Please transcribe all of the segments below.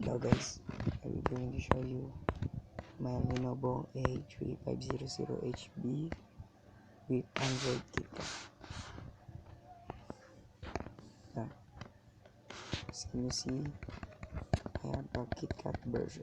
Hello guys, I'm going to show you my Lenovo A3500HB with Android KitKat. As you see, I have a KitKat version.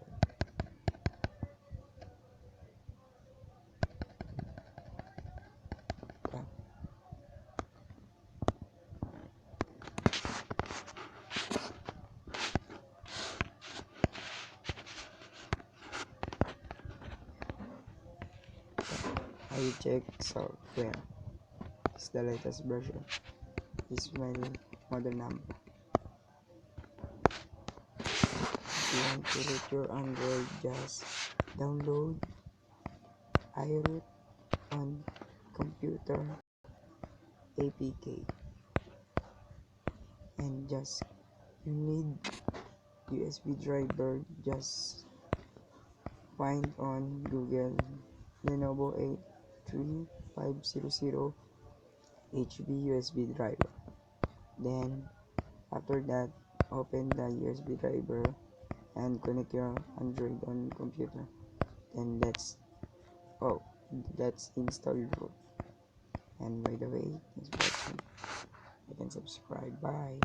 I checked software. It's the latest version. It's my model number. If you want to root your Android, just download iRoot on computer APK, and just you need USB driver. Just find on Google Lenovo A3500HB USB driver. Then after that, open the USB driver and connect your Android on computer. Then let's install root. And by the way, thanks for watching. You can subscribe. Bye.